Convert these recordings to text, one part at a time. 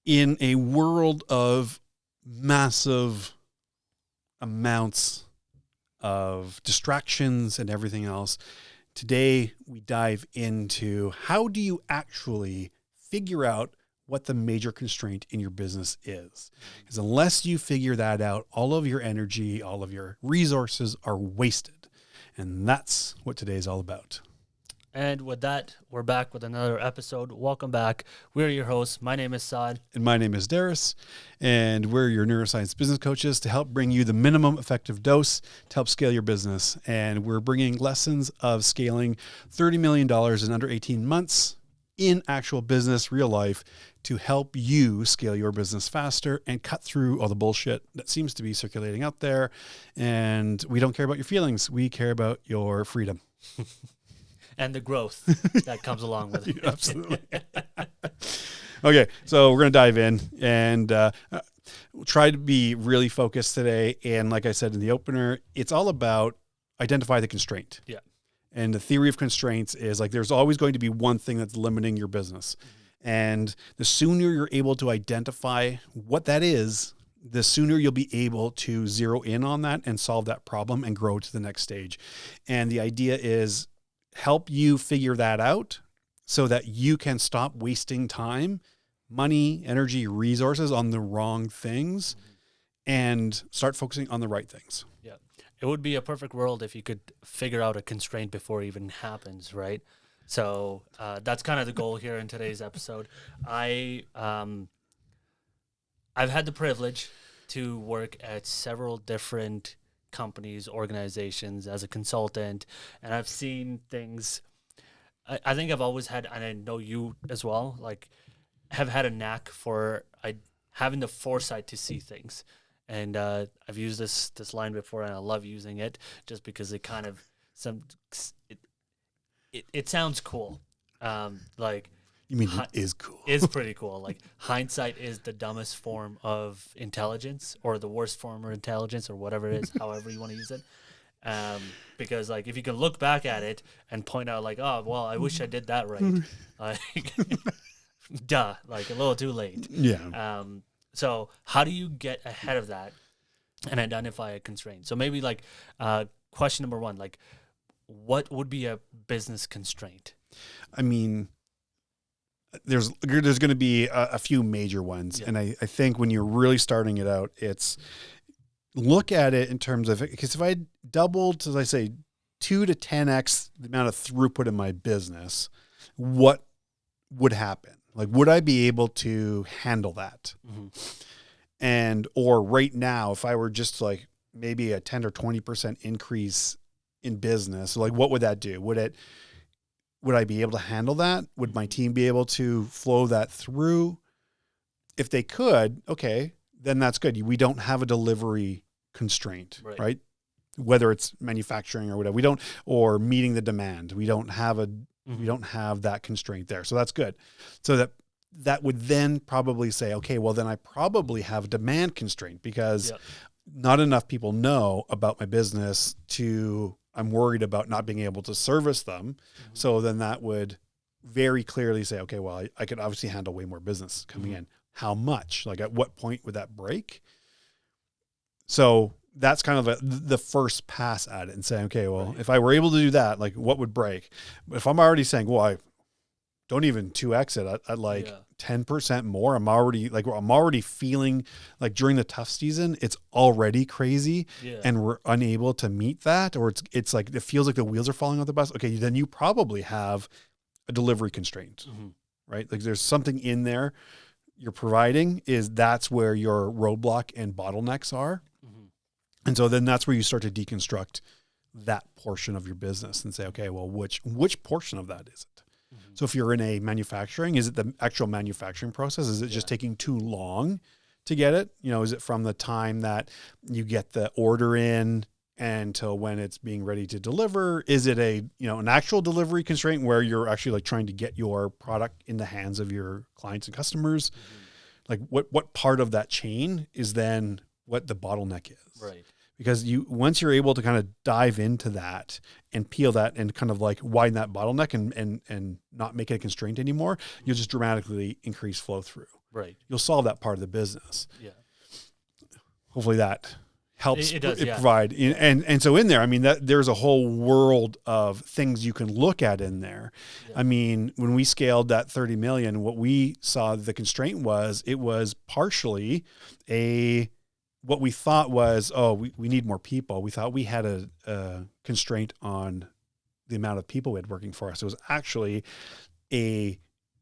in a world of massive amounts of distractions and everything else, today we dive into how do you actually figure out what the major constraint in your business is. Because unless you figure that out, all of your energy, all of your resources are wasted. And that's what today is all about. And with that, we're back with another episode. Welcome back. We're your hosts. My name is Saad. And my name is Darius. And we're your neuroscience business coaches to help bring you the minimum effective dose to help scale your business. And we're bringing lessons of scaling $30 million in under 18 months in actual business, real life, to help you scale your business faster and cut through all the bullshit that seems to be circulating out there. And we don't care about your feelings. We care about your freedom. And the growth that comes along with it. Absolutely. Okay, so we're going to dive in and we'll try to be really focused today. And like I said in the opener, it's all about identify the constraint. Yeah. And the theory of constraints is like there's always going to be one thing that's limiting your business. And the sooner you're able to identify what that is, the sooner you'll be able to zero in on that and solve that problem and grow to the next stage. And the idea is help you figure that out so that you can stop wasting time, money, energy, resources on the wrong things and start focusing on the right things. Yeah. It would be a perfect world if you could figure out a constraint before it even happens, right? So that's kind of the goal here in today's episode. I've had the privilege to work at several different companies, organizations as a consultant, and I've seen things. I think I've always had, and I know you as well, like have had a knack for having the foresight to see things. And I've used this line before, and I love using it just because it kind of it sounds cool. Like you mean it is cool? It's pretty cool. Like hindsight is the dumbest form of intelligence, or the worst form of intelligence, or whatever it is, however you want to use it. Because like if you can look back at it and point out like, oh well, I wish I did that right. Like, duh, like a little too late. Yeah. So how do you get ahead of that and identify a constraint? So maybe like question number one, like what would be a business constraint? I mean, there's going to be a few major ones. Yeah. And I think when you're really starting it out, it's look at it in terms of, because if I doubled, as I say, 2 to 10x the amount of throughput in my business, what would happen? Like, would I be able to handle that? Mm-hmm. Or right now, if I were just like maybe a 10 or 20% increase in business, like what would that do? Would I be able to handle that? Would my team be able to flow that through? If they could, okay, then that's good. We don't have a delivery constraint, right? Whether it's manufacturing or whatever, or meeting the demand. We don't have that constraint there. So that's good. So that would then probably say, okay, well then I probably have a demand constraint because not enough people know about my business I'm worried about not being able to service them. Mm-hmm. So then that would very clearly say, okay, well, I could obviously handle way more business coming in. How much? Like at what point would that break? So that's kind of the first pass at it and saying, okay, well, if I were able to do that, like what would break? But if I'm already saying, well, I don't even 2x it at like 10% more, I'm already feeling like during the tough season, it's already crazy and we're unable to meet that, or it's like, it feels like the wheels are falling off the bus. Okay. Then you probably have a delivery constraint, right? Like there's something in there you're providing that's where your roadblock and bottlenecks are. And so then that's where you start to deconstruct that portion of your business and say, okay, well, which portion of that is it? So if you're in a manufacturing, is it the actual manufacturing process? Is it just taking too long to get it? Is it from the time that you get the order in until when it's being ready to deliver? Is it an actual delivery constraint where you're actually like trying to get your product in the hands of your clients and customers? Like what part of that chain is then what the bottleneck is? Right. because once you're able to kind of dive into that and peel that and kind of like widen that bottleneck and not make it a constraint anymore, you'll just dramatically increase flow through. Right. You'll solve that part of the business. Yeah. Hopefully that helps It does, yeah. provide. And so in there, I mean, there's a whole world of things you can look at in there. Yeah. I mean, when we scaled that 30 million, what we saw the constraint was, it was partially what we thought was, we need more people. We thought we had a constraint on the amount of people we had working for us. It was actually a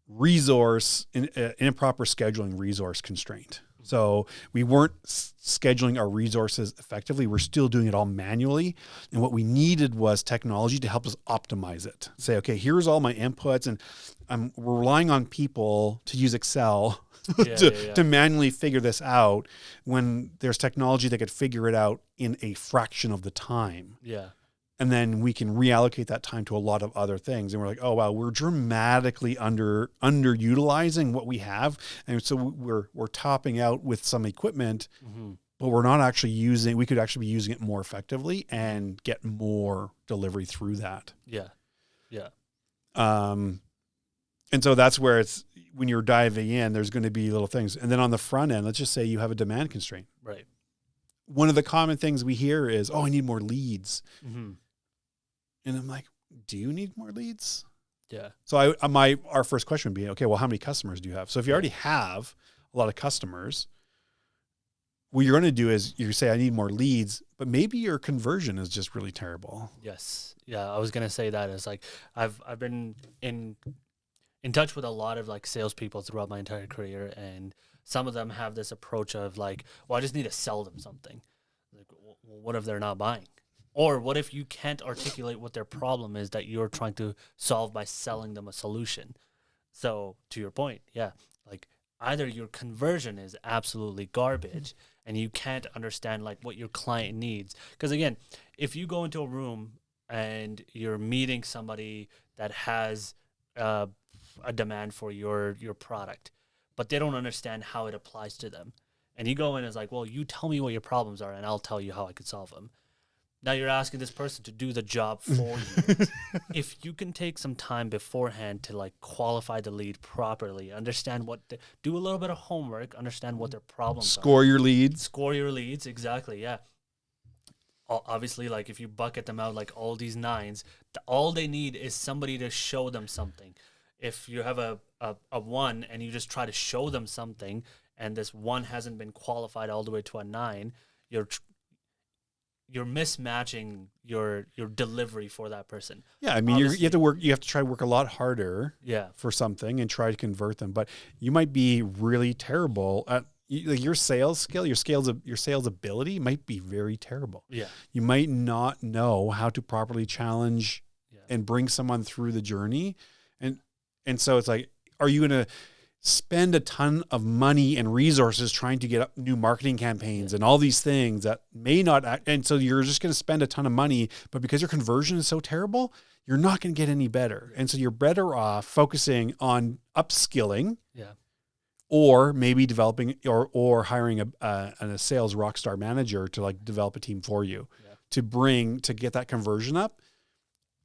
resource, an improper scheduling resource constraint. So we weren't scheduling our resources effectively. We're still doing it all manually. And what we needed was technology to help us optimize it. Say, okay, here's all my inputs, and we're relying on people to use Excel to manually figure this out, when there's technology that could figure it out in a fraction of the time. Yeah. And then we can reallocate that time to a lot of other things. And we're like, oh, wow, we're dramatically underutilizing what we have. And so we're topping out with some equipment, but we're not actually we could actually be using it more effectively and get more delivery through that. Yeah. Yeah. And so that's where when you're diving in, there's going to be little things. And then on the front end, let's just say you have a demand constraint. Right. One of the common things we hear is, I need more leads. Mm-hmm. And I'm like, do you need more leads? Yeah. So our first question would be, okay, well, how many customers do you have? So if you already have a lot of customers, what you're going to do is you say, I need more leads, but maybe your conversion is just really terrible. Yes. Yeah. I was going to say that. It's like, I've been in touch with a lot of like salespeople throughout my entire career, and some of them have this approach of like, well, I just need to sell them something. Like, well, what if they're not buying? Or what if you can't articulate what their problem is that you're trying to solve by selling them a solution? So to your point, yeah, like either your conversion is absolutely garbage and you can't understand like what your client needs. Because again, if you go into a room and you're meeting somebody that has a demand for your product, but they don't understand how it applies to them, and you go in and it's like, well, you tell me what your problems are and I'll tell you how I could solve them. Now you're asking this person to do the job for you. If you can take some time beforehand to like qualify the lead properly, understand do a little bit of homework, understand what their problems are. Score your leads, exactly, yeah. Obviously, like if you bucket them out like all these nines, all they need is somebody to show them something. If you have a 1 and you just try to show them something and this 1 hasn't been qualified all the way to a 9, you're mismatching your delivery for that person. Yeah, I mean, you have to try to work a lot harder for something and try to convert them. But you might be really terrible at your sales skill, your sales ability might be very terrible. Yeah. You might not know how to properly challenge and bring someone through the journey. And so it's like, are you going to spend a ton of money and resources trying to get up new marketing campaigns and all these things that may not and so you're just going to spend a ton of money, but because your conversion is so terrible, you're not going to get any better. And so you're better off focusing on upskilling, or maybe developing or hiring a sales rock star manager to like develop a team for you to get that conversion up.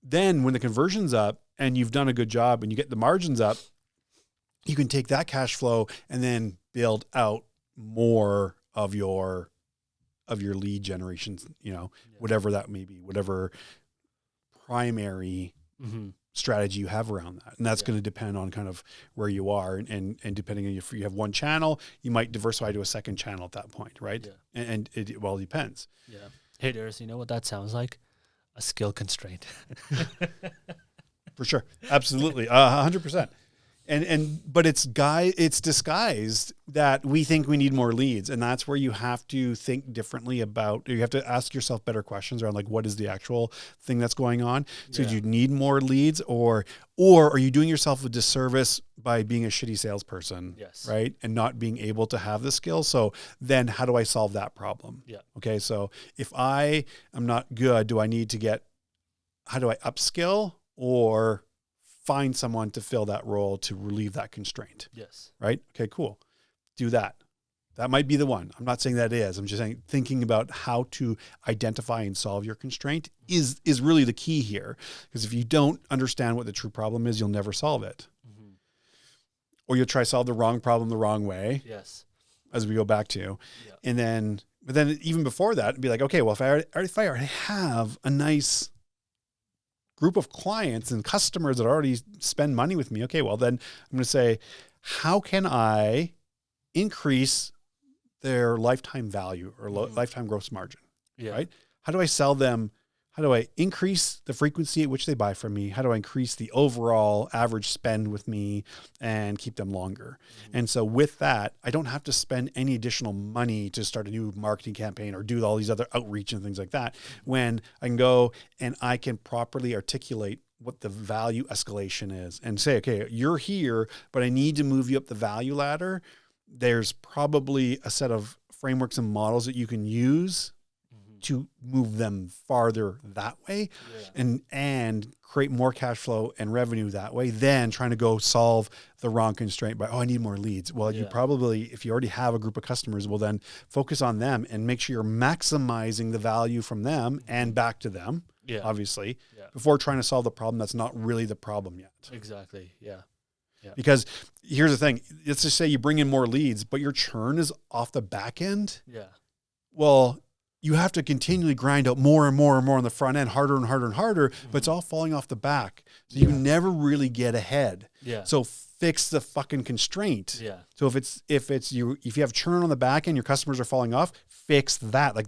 Then when the conversion's up and you've done a good job and you get the margins up, you can take that cash flow and then build out more of your lead generations, whatever that may be, whatever primary strategy you have around that. And that's going to depend on kind of where you are. And depending on if you have one channel, you might diversify to a second channel at that point, right? Yeah. And it depends. Yeah. Hey, Darius, you know what that sounds like? A skill constraint. For sure. Absolutely. 100%. But it's disguised that we think we need more leads. And that's where you have to think differently you have to ask yourself better questions around like, what is the actual thing that's going on? So do you need more leads or are you doing yourself a disservice by being a shitty salesperson? Yes. Right. And not being able to have the skills. So then how do I solve that problem? Yeah. Okay. So if I am not good, how do I upskill or find someone to fill that role to relieve that constraint? Yes. Right? Okay, cool. Do that. That might be the one. I'm not saying that is. I'm just saying thinking about how to identify and solve your constraint is really the key here. Because if you don't understand what the true problem is, you'll never solve it. Mm-hmm. Or you'll try to solve the wrong problem the wrong way. Yes. As we go back to. Yeah. But then even before that, it'd be like, okay, well, if I already have a nice group of clients and customers that already spend money with me, okay, well, then I'm going to say, how can I increase their lifetime value or lifetime gross margin, right? How do I sell them? How do I increase the frequency at which they buy from me? How do I increase the overall average spend with me and keep them longer? Mm-hmm. And so with that, I don't have to spend any additional money to start a new marketing campaign or do all these other outreach and things like that. When I can go and I can properly articulate what the value escalation is and say, okay, you're here, but I need to move you up the value ladder. There's probably a set of frameworks and models that you can use to move them farther that way and create more cash flow and revenue that way than trying to go solve the wrong constraint by, I need more leads. Well, you probably, if you already have a group of customers, well then focus on them and make sure you're maximizing the value from them and back to them, obviously, before trying to solve the problem that's not really the problem yet. Exactly, yeah. Because here's the thing, let's just say you bring in more leads, but your churn is off the back end. Yeah. Well, you have to continually grind out more and more and more on the front end, harder and harder and harder, but it's all falling off the back. So you never really get ahead. Yeah. So fix the fucking constraint. Yeah. So if you have churn on the back end, your customers are falling off, fix that. Like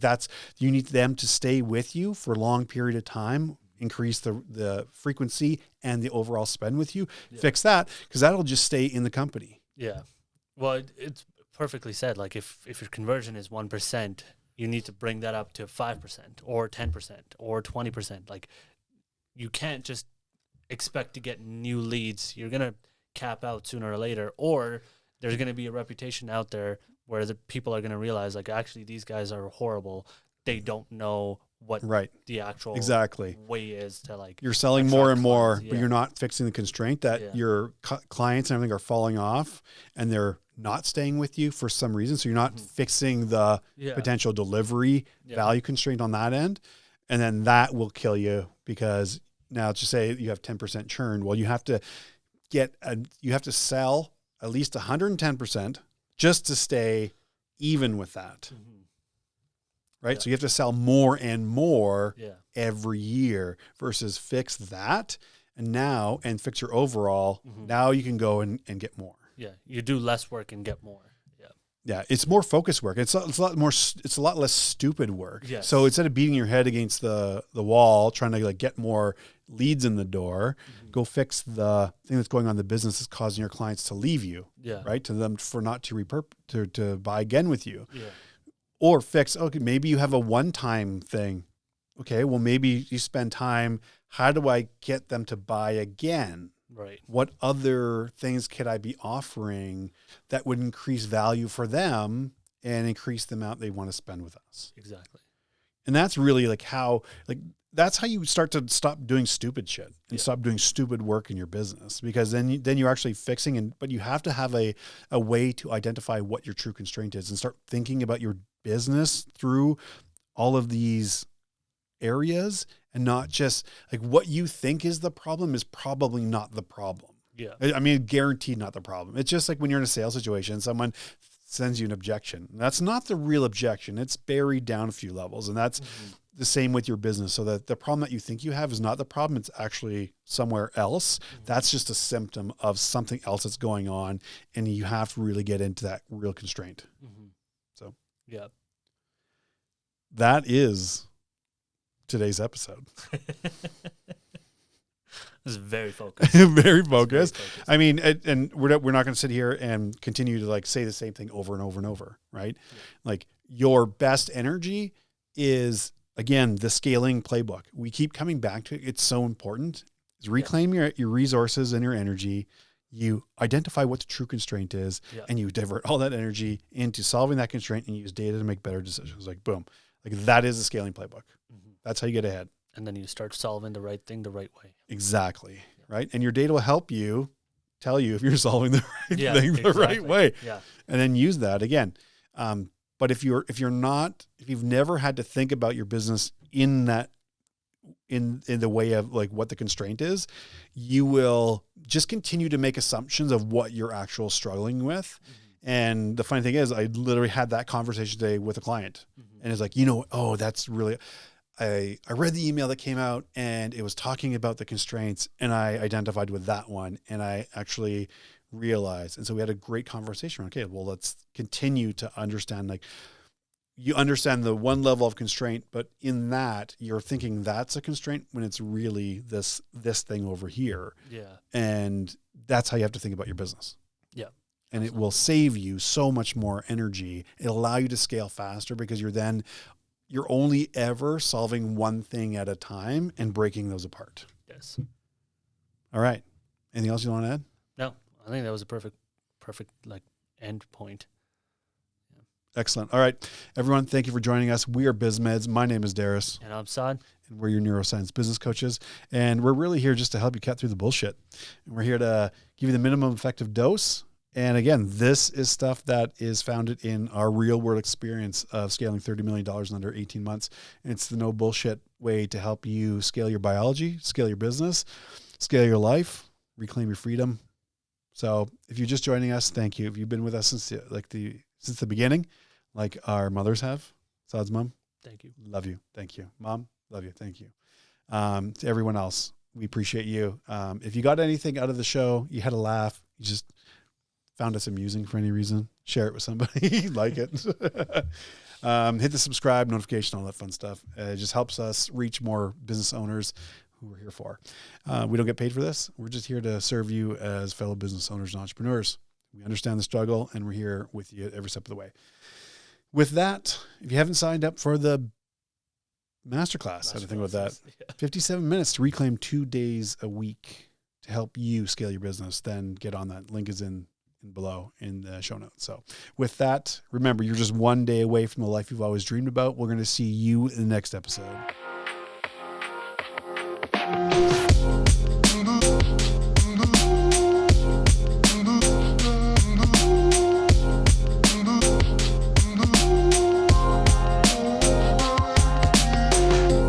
you need them to stay with you for a long period of time, increase the frequency and the overall spend with you. Fix that, because that'll just stay in the company. Yeah. Well, it's perfectly said. Like if your conversion is 1%, you need to bring that up to 5% or 10% or 20%. Like you can't just expect to get new leads. You're going to cap out sooner or later, or there's going to be a reputation out there where the people are going to realize, like, actually these guys are horrible. They don't know what the actual way is to, like, you're selling more and more, but you're not fixing the constraint that your clients and everything are falling off and they're not staying with you for some reason. So you're not fixing the potential delivery value constraint on that end. And then that will kill you, because now let's just say you have 10% churn. Well, you have to sell at least 110% just to stay even with that. Right. So you have to sell more and more every year versus fix that. And fix your overall. Now you can go and get more. Yeah. You do less work and get more. Yeah. Yeah. It's more focused work. It's a lot less stupid work. Yes. So instead of beating your head against the wall, trying to like get more leads in the door, go fix the thing that's going on in the business that's causing your clients to leave you. Yeah. Right. To them for not to buy again with you. Yeah. Or fix, okay, maybe you have a one-time thing. Okay, well, maybe you spend time, how do I get them to buy again? Right. What other things could I be offering that would increase value for them and increase the amount they want to spend with us? Exactly. And that's really that's how you start to stop doing stupid shit and stop doing stupid work in your business, because then you're actually fixing, but you have to have a way to identify what your true constraint is and start thinking about your business through all of these areas, and not just like what you think is the problem is probably not the problem. Yeah. I mean, guaranteed not the problem. It's just like when you're in a sales situation, someone sends you an objection. That's not the real objection. It's buried down a few levels. And that's the same with your business. So that the problem that you think you have is not the problem. It's actually somewhere else. That's just a symptom of something else that's going on. And you have to really get into that real constraint. So, yeah, that is today's episode. This is very focused. Very focused. I mean, and we're not going to sit here and continue to like say the same thing over and over and over, right? Yeah. Like your best energy is, again, the scaling playbook. We keep coming back to it. It's so important. Is reclaim your resources and your energy. You identify what the true constraint is, and you divert all that energy into solving that constraint and use data to make better decisions. Like, boom. Like that is the scaling playbook. That's how you get ahead. And then you start solving the right thing the right way. Exactly. Right. And your data will help you tell you if you're solving the right thing the right way. Yeah. And then use that again. But if you've never had to think about your business in the way of like what the constraint is, you will just continue to make assumptions of what you're actually struggling with. And the funny thing is, I literally had that conversation today with a client, and it's like, oh, that's really, I read the email that came out and it was talking about the constraints, and I identified with that one, and I actually realized. And so we had a great conversation. Okay, well, let's continue to understand, like, you understand the one level of constraint, but in that you're thinking that's a constraint when it's really this thing over here. Yeah. And that's how you have to think about your business. Yeah. And it will save you so much more energy. It'll allow you to scale faster because you're only ever solving one thing at a time and breaking those apart. Yes. All right. Anything else you want to add? No, I think that was a perfect like end point. Excellent. All right, everyone, thank you for joining us. We are BizMeds. My name is Darius. And I'm Saad. And we're your neuroscience business coaches. And we're really here just to help you cut through the bullshit. And we're here to give you the minimum effective dose. And again, this is stuff that is founded in our real world experience of scaling $30 million in under 18 months. And it's the no bullshit way to help you scale your biology, scale your business, scale your life, reclaim your freedom. So if you're just joining us, thank you. If you've been with us since the beginning, like our mothers have, Saad's mom, thank you. Love you. Thank you. Mom, love you. Thank you. To everyone else, we appreciate you. If you got anything out of the show, you had a laugh, you just found us amusing for any reason, share it with somebody, like it. Hit the subscribe, notification, all that fun stuff. It just helps us reach more business owners who we're here for. We don't get paid for this. We're just here to serve you as fellow business owners and entrepreneurs. We understand the struggle, and we're here with you every step of the way. With that, if you haven't signed up for the Masterclass, how to think about that, 57 minutes to reclaim 2 days a week to help you scale your business, then get on that. Link is in below in the show notes. So with that, remember, you're just one day away from the life you've always dreamed about. We're going to see you in the next episode.